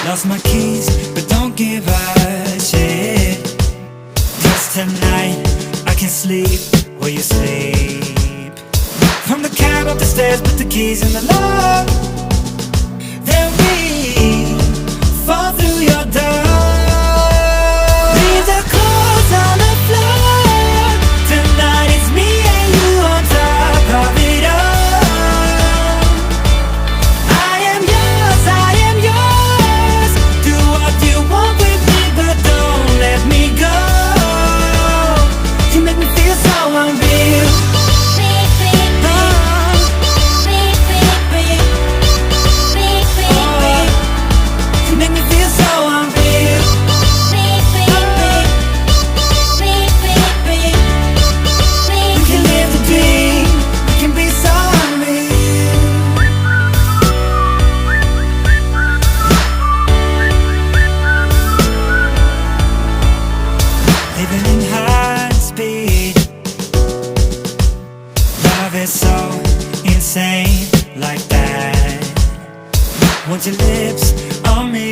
Lost my keys, but don't give a shit. 'Cause tonight I can sleep where you sleep. From the cab up the stairs, put the keys in the lock. Then we fall through your door. Leave the clothes on the floor. Tonight it's me and you on top of it all. I am yours, I am yours. Do what you want with me, but don't let me go. You make me feel so unreal. Living in high speed, love is so insane like that. Want your lips on me,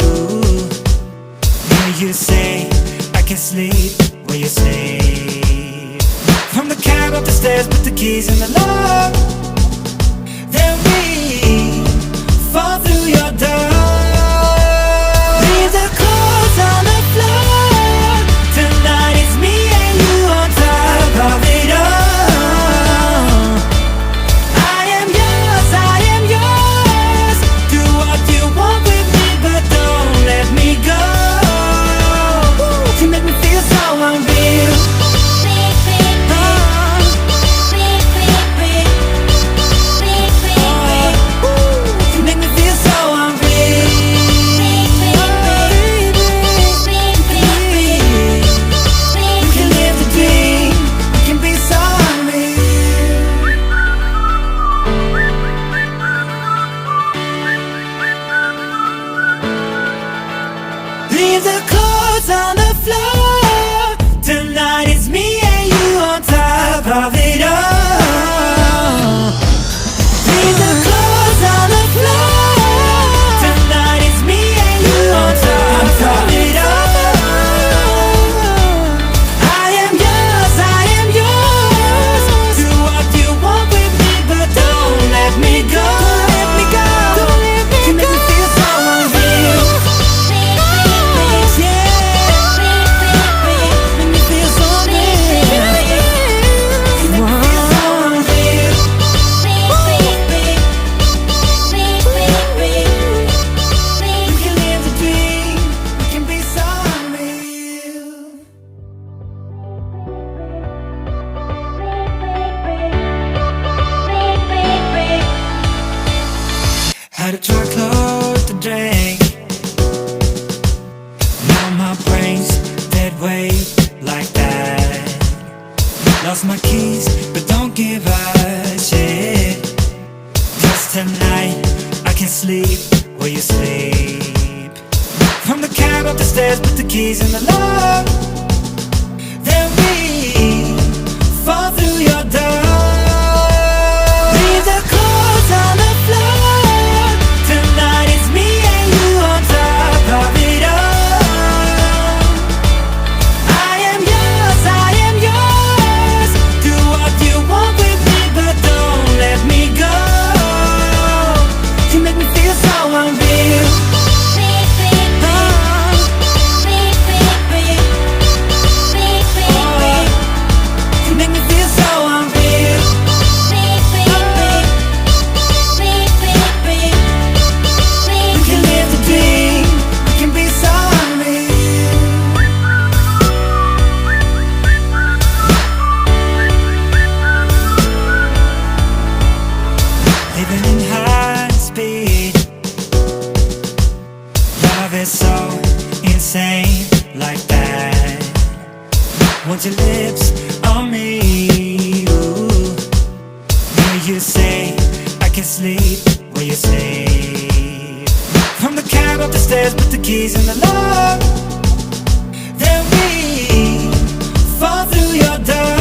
ooh. Hear you say I can sleep where you sleep. From the cab up the stairs, put the keys in the lock. Then we fall through your door. Leave the clothes on the floor. Tonight it's me and you on top of it all. I am yours, I am yours. Do what you want with me, but don't let me go. You make me feel so unreal. You make me feel so unreal. You can live the dream, you can be so unreal. Leave the clothes on the floor. Tonight it's me and you on top of it all. Leave the clothes on the floor. Tonight it's me and you on top of it all. I am yours, I am yours. Do what you want with me, but don't let me go. You make me feel so unreal. Make me feel so unreal. You make me feel so unreal. You can live the dream, you can be so unreal. Had a truckload to drink. Now my brain's dead weight like that. Lost my keys, but don't give a shit. 'Cause tonight I can sleep where you sleep. From the cab up the stairs, put the keys in the lock. Then we fall through your door. Leave the clothes on the floor. Tonight it's me and you on top of it all. I am yours, I am yours. Do what you want with me, but don't let me go. You make me feel so unreal. You make me feel so unreal. You can live the dream, you can be so unreal. Living in high speed, love is so insane like that. Want your lips on me, ooh. Hear you say I can sleep where you sleep. From the cab up the stairs, put the keys in the lock. Then we fall through your door.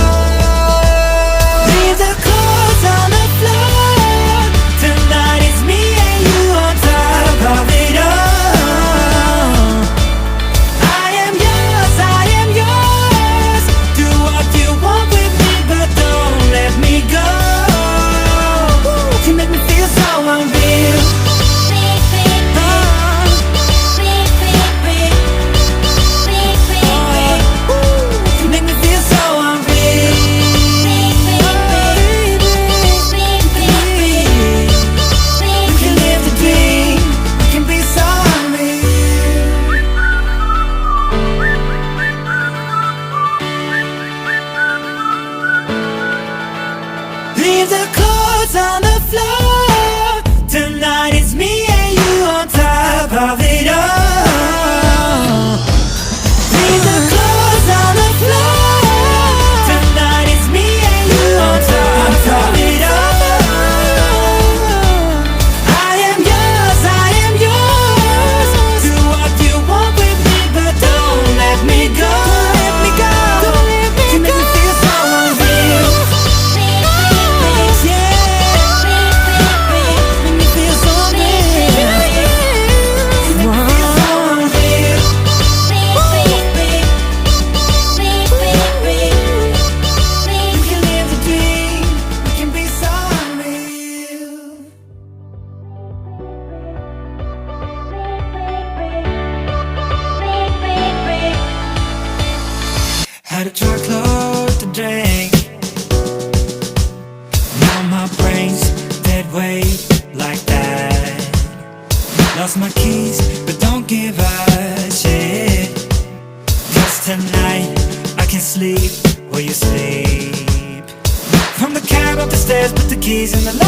Leave the clothes on the floor. Tonight it's me and you on top of it all.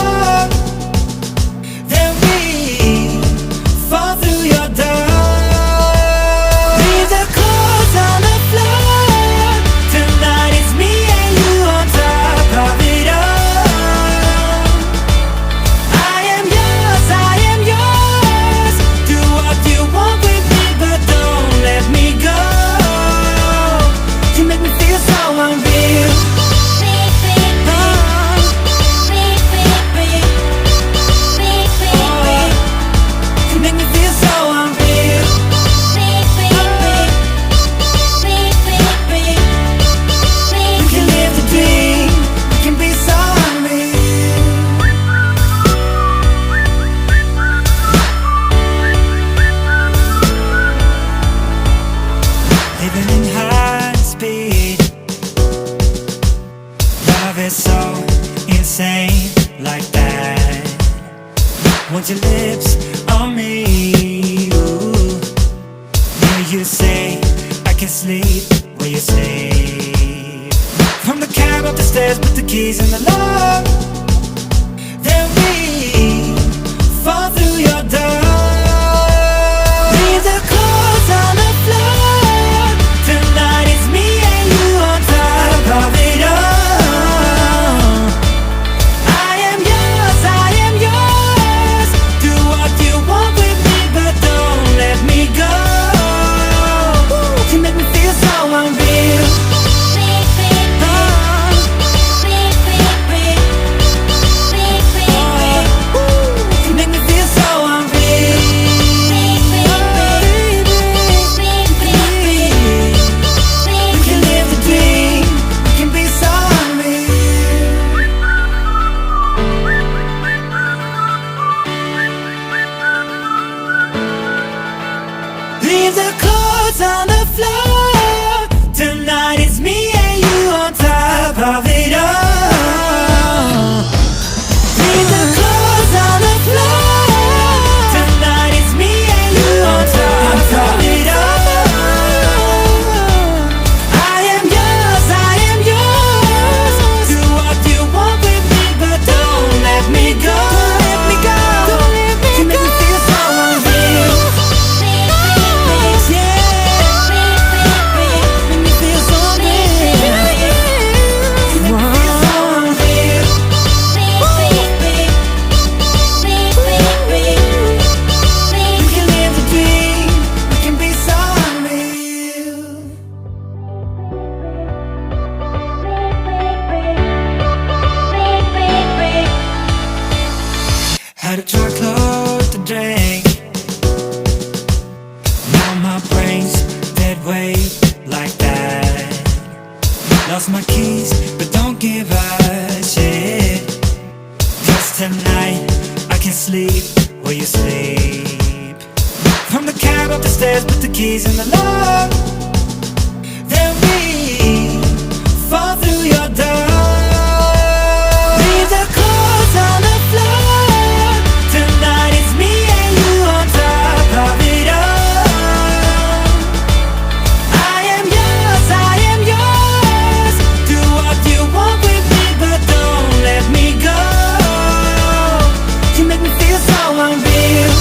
love, then we fall through your door. Leave the clothes on the floor. Tonight it's me and you on top of it all. I am yours, I am yours. Do what you want with me, but don't let me go. You make me feel so unreal. Living in high speed, love is so insane like that. Want your lips on me, ooh. Hear you say I can sleep where you sleep. From the cab up the stairs, put the keys in the lock. Then we fall through your door. Leave the clothes on the floor. Tonight it's me and you on top of it all. I am yours, I am yours. Do what you want with me, but don't let me go. You make me feel so unreal. You make me feel so unreal. We can live the dream, we can be so unreal. Leave the clothes on the floor. Tonight it's me and you on top of it all. Leave the clothes on the floor. Tonight it's me and you on top of it all. I am yours, I am yours. Do what you want with me, but don't let me go. You make me feel so unreal. Make me feel so unreal. You make me feel so unreal. We can live the dream, we can be so unreal. Had a truckload to drink. Now my brain's dead weight like that. Lost my keys, but don't give a shit. 'Cause tonight I can sleep where you sleep. From the cab up the stairs, put the keys in the lock. Then we fall through your door. Leave the clothes on the floor. Tonight it's me and you on top of it all. I am yours, I am yours. Do what you want with me, but don't let me go. You make me feel so unreal.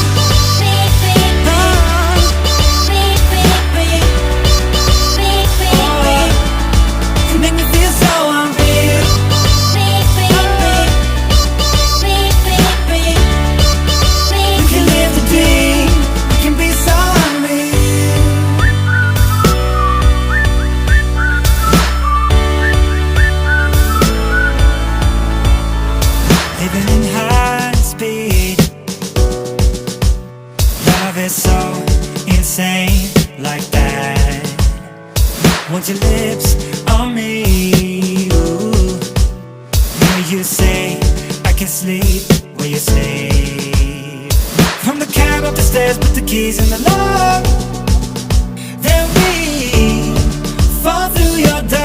You make me feel so unreal. We can live the dream, we can be so unreal. Living in high speed, love is so insane like that. Want your lips on me, ooh. Hear you say I can sleep where you sleep. From the cab up the stairs, put the keys in the lock. Then we fall through your door.